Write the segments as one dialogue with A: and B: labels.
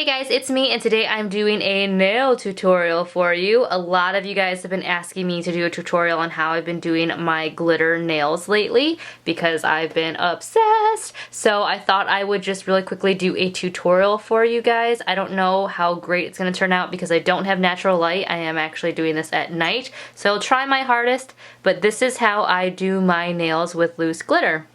A: Hey guys, it's me, and today I'm doing a nail tutorial for you. A lot of you guys have been asking me to do a tutorial on how I've been doing my glitter nails lately because I've been obsessed. So I thought I would just really quickly do a tutorial for you guys. I don't know how great it's going to turn out because I don't have natural light. I am actually doing this at night, so I'll try my hardest, but this is how I do my nails with loose glitter.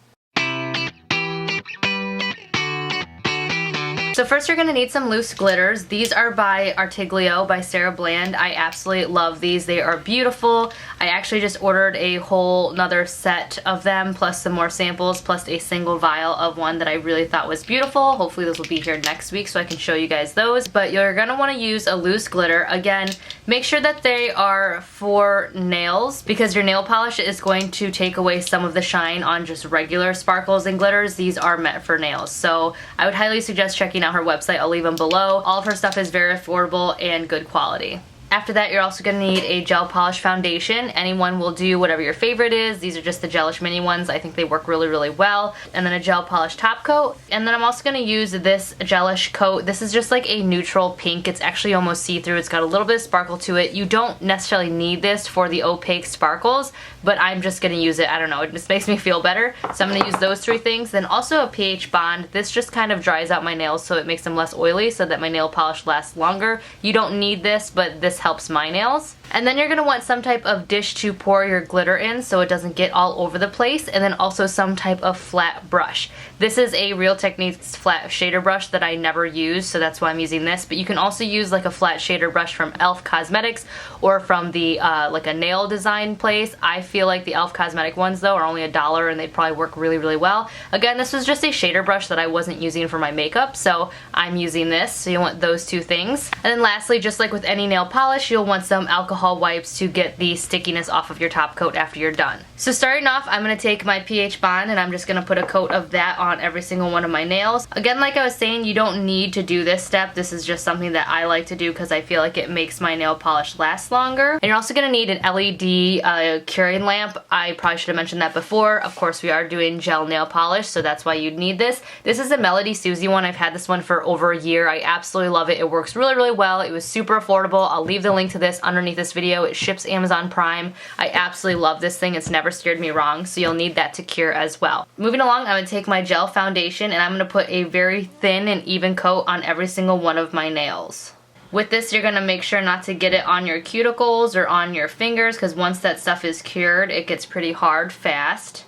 A: So first you're going to need some loose glitters. These are by Artiglio by Sarah Bland. I absolutely love these. They are beautiful. I actually just ordered a whole another set of them plus some more samples plus a single vial of one that I really thought was beautiful. Hopefully those will be here next week so I can show you guys those. But you're going to want to use a loose glitter. Again, make sure that they are for nails because your nail polish is going to take away some of the shine on just regular sparkles and glitters. These are meant for nails. So I would highly suggest checking out her website. I'll leave them below. All of her stuff is very affordable and good quality. After that, you're also going to need a gel polish foundation. Anyone will do, whatever your favorite is. These are just the gelish mini ones. I think they work really, really well. And then a gel polish top coat. And then I'm also going to use this gelish coat. This is just like a neutral pink. It's actually almost see-through. It's got a little bit of sparkle to it. You don't necessarily need this for the opaque sparkles, but I'm just going to use it. I don't know. It just makes me feel better. So I'm going to use those three things. Then also a pH bond. This just kind of dries out my nails so it makes them less oily so that my nail polish lasts longer. You don't need this, but this helps my nails. And then you're going to want some type of dish to pour your glitter in so it doesn't get all over the place, and then also some type of flat brush. This is a Real Techniques flat shader brush that I never use, so that's why I'm using this, but you can also use like a flat shader brush from e.l.f. Cosmetics or from the like a nail design place. I feel like the e.l.f. Cosmetic ones though are only $1 and they'd probably work really, really well. Again, this was just a shader brush that I wasn't using for my makeup, so I'm using this, so you want those two things. And then lastly, just like with any nail polish, you'll want some alcohol wipes to get the stickiness off of your top coat after you're done. So starting off, I'm going to take my pH bond and I'm just going to put a coat of that on every single one of my nails. Again, like I was saying, you don't need to do this step. This is just something that I like to do because I feel like it makes my nail polish last longer. And you're also going to need an LED curing lamp. I probably should have mentioned that before. Of course, we are doing gel nail polish, so that's why you'd need this. This is a Melody Susie one. I've had this one for over a year. I absolutely love it. It works really, really well. It was super affordable. I'll leave the link to this underneath this video. It ships Amazon Prime. I absolutely love this thing. It's never steered me wrong, so you'll need that to cure as well. Moving along, I'm going to take my gel foundation and I'm going to put a very thin and even coat on every single one of my nails. With this, you're going to make sure not to get it on your cuticles or on your fingers because once that stuff is cured, it gets pretty hard fast.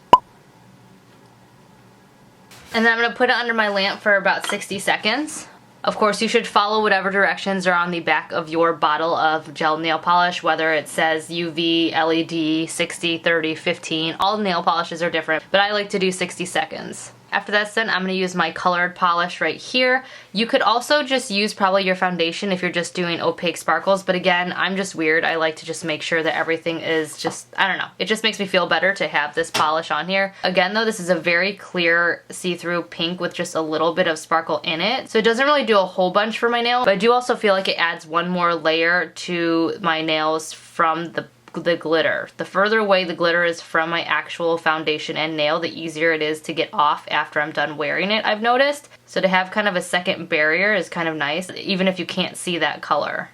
A: And then I'm going to put it under my lamp for about 60 seconds. Of course, you should follow whatever directions are on the back of your bottle of gel nail polish, whether it says UV, LED, 60, 30, 15. All nail polishes are different, but I like to do 60 seconds. After that's done, I'm going to use my colored polish right here. You could also just use probably your foundation if you're just doing opaque sparkles, but again, I'm just weird. I like to just make sure that everything is just, I don't know. It just makes me feel better to have this polish on here. Again though, this is a very clear see-through pink with just a little bit of sparkle in it, so it doesn't really do a whole bunch for my nail, but I do also feel like it adds one more layer to my nails from the glitter. The further away the glitter is from my actual foundation and nail, the easier it is to get off after I'm done wearing it, I've noticed. So to have kind of a second barrier is kind of nice, even if you can't see that color.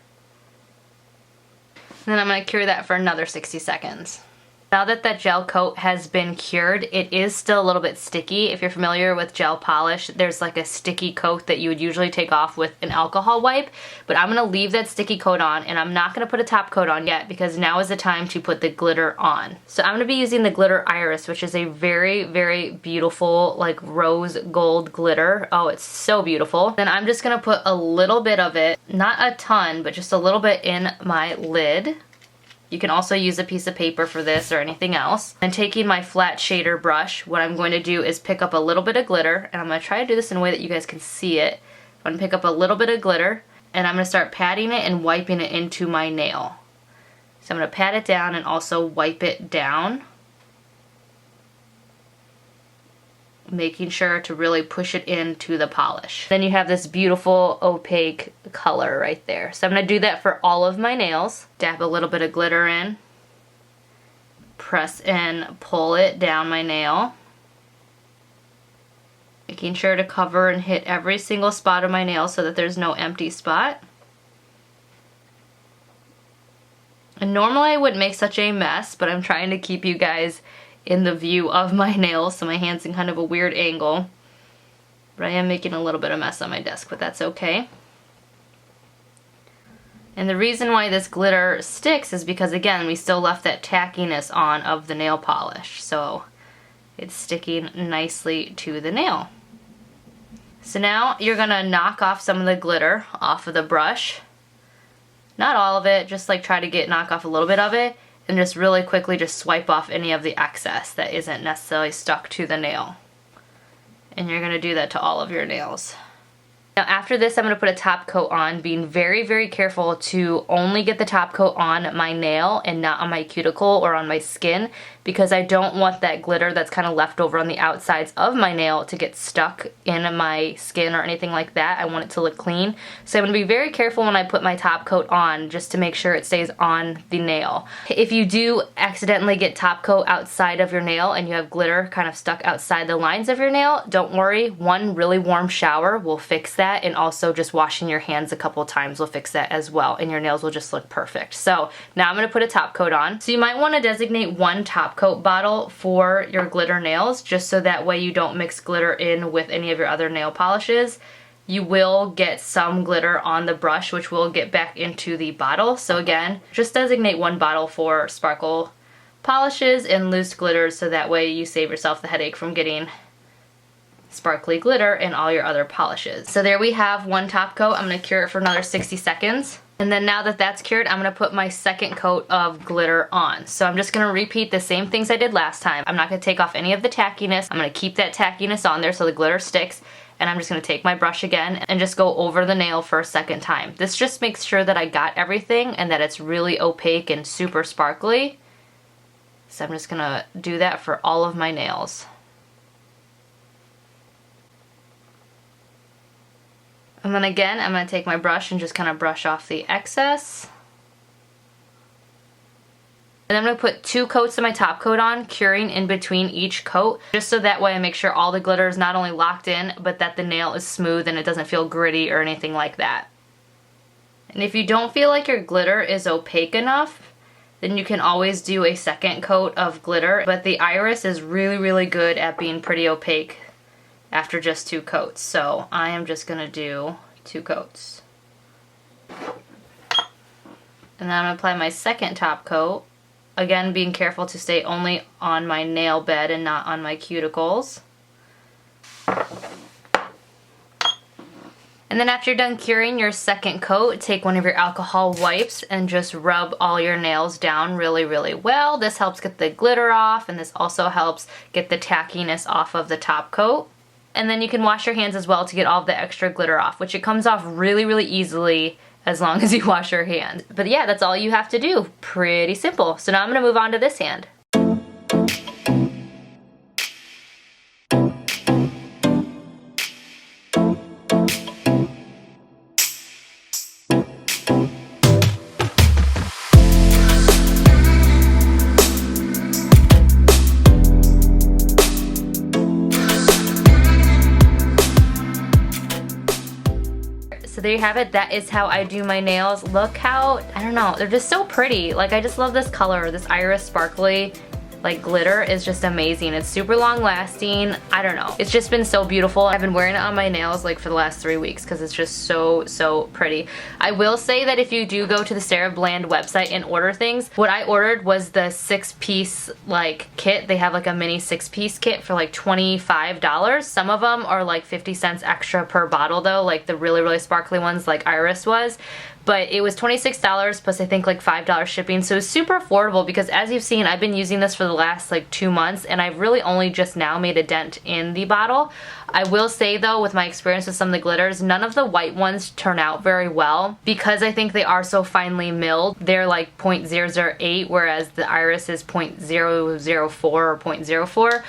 A: And then I'm going to cure that for another 60 seconds. Now that that gel coat has been cured, it is still a little bit sticky. If you're familiar with gel polish, there's like a sticky coat that you would usually take off with an alcohol wipe, but I'm going to leave that sticky coat on and I'm not going to put a top coat on yet because now is the time to put the glitter on. So I'm going to be using the glitter Iris, which is a very, very beautiful like rose gold glitter. Oh, it's so beautiful. Then I'm just going to put a little bit of it, not a ton, but just a little bit in my lid. You can also use a piece of paper for this or anything else. And taking my flat shader brush, what I'm going to do is pick up a little bit of glitter, and I'm going to try to do this in a way that you guys can see it. I'm going to pick up a little bit of glitter, and I'm going to start patting it and wiping it into my nail. So I'm going to pat it down and also wipe it down, making sure to really push it into the polish. Then you have this beautiful opaque color right there. So I'm going to do that for all of my nails. Dab a little bit of glitter in, press and pull it down my nail. Making sure to cover and hit every single spot of my nail so that there's no empty spot. And normally I wouldn't make such a mess, but I'm trying to keep you guys in the view of my nails, so my hand's in kind of a weird angle. But I am making a little bit of mess on my desk, but that's okay. And the reason why this glitter sticks is because, again, we still left that tackiness on of the nail polish. So it's sticking nicely to the nail. So now you're gonna knock off some of the glitter off of the brush. Not all of it, just like try to knock off a little bit of it, and just really quickly just swipe off any of the excess that isn't necessarily stuck to the nail. And you're gonna do that to all of your nails. Now after this, I'm going to put a top coat on, being very, very careful to only get the top coat on my nail and not on my cuticle or on my skin, because I don't want that glitter that's kind of left over on the outsides of my nail to get stuck in my skin or anything like that. I want it to look clean. So I'm going to be very careful when I put my top coat on, just to make sure it stays on the nail. If you do accidentally get top coat outside of your nail and you have glitter kind of stuck outside the lines of your nail, don't worry, one really warm shower will fix that. And also just washing your hands a couple times will fix that as well, and your nails will just look perfect. So now I'm going to put a top coat on. So you might want to designate one top coat bottle for your glitter nails, just so that way you don't mix glitter in with any of your other nail polishes. You will get some glitter on the brush, which will get back into the bottle. So again, just designate one bottle for sparkle polishes and loose glitters, so that way you save yourself the headache from getting sparkly glitter in all your other polishes. So there we have one top coat. I'm going to cure it for another 60 seconds. And then now that that's cured, I'm going to put my second coat of glitter on. So I'm just going to repeat the same things I did last time. I'm not going to take off any of the tackiness. I'm going to keep that tackiness on there so the glitter sticks. And I'm just going to take my brush again and just go over the nail for a second time. This just makes sure that I got everything and that it's really opaque and super sparkly. So I'm just going to do that for all of my nails. And then again, I'm going to take my brush and just kind of brush off the excess. And I'm going to put 2 coats of my top coat on, curing in between each coat, just so that way I make sure all the glitter is not only locked in, but that the nail is smooth and it doesn't feel gritty or anything like that. And if you don't feel like your glitter is opaque enough, then you can always do a second coat of glitter, but the iris is really, really good at being pretty opaque after just 2 coats. So I am just going to do 2 coats. And then I'm going to apply my second top coat. Again, being careful to stay only on my nail bed and not on my cuticles. And then after you're done curing your second coat, take one of your alcohol wipes and just rub all your nails down really, really well. This helps get the glitter off, and this also helps get the tackiness off of the top coat. And then you can wash your hands as well to get all of the extra glitter off, which it comes off really, really easily as long as you wash your hands. But yeah, that's all you have to do. Pretty simple. So now I'm going to move on to this hand. So there you have it. That is how I do my nails. Look how, I don't know, they're just so pretty. Like, I just love this color. This iris sparkly like glitter is just amazing. It's super long lasting. I don't know. It's just been so beautiful. I've been wearing it on my nails like for the last 3 weeks because it's just so pretty. I will say that if you do go to the Sarah Bland website and order things, what I ordered was the 6-piece like kit. They have like a mini 6-piece kit for like $25. Some of them are like 50 cents extra per bottle though, like the really, really sparkly ones like Iris was. But it was $26 plus I think like $5 shipping, so it's super affordable because as you've seen, I've been using this for the last like 2 months and I've really only just now made a dent in the bottle. I will say though, with my experience with some of the glitters, none of the white ones turn out very well because I think they are so finely milled. They're like 0.008 whereas the Iris is 0.004 or 0.04.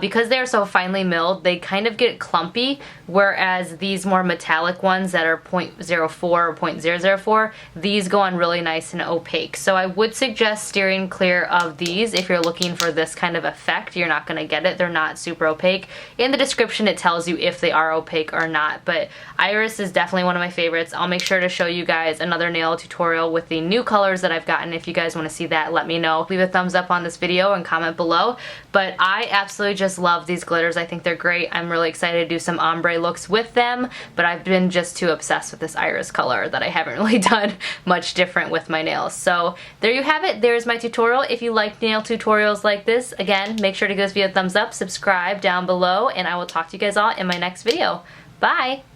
A: Because they're so finely milled, they kind of get clumpy, whereas these more metallic ones that are 0.04 or 0.004, these go on really nice and opaque. So I would suggest steering clear of these if you're looking for this kind of effect. You're not going to get it. They're not super opaque. In the description it tells you if they are opaque or not, but Iris is definitely one of my favorites. I'll make sure to show you guys another nail tutorial with the new colors that I've gotten. If you guys want to see that, let me know. Leave a thumbs up on this video and comment below. But I absolutely just love these glitters. I think they're great. I'm really excited to do some ombre looks with them, but I've been just too obsessed with this iris color that I haven't really done much different with my nails. So there you have it. There's my tutorial. If you like nail tutorials like this, again, make sure to give this video a thumbs up, subscribe down below, and I will talk to you guys all in my next video. Bye!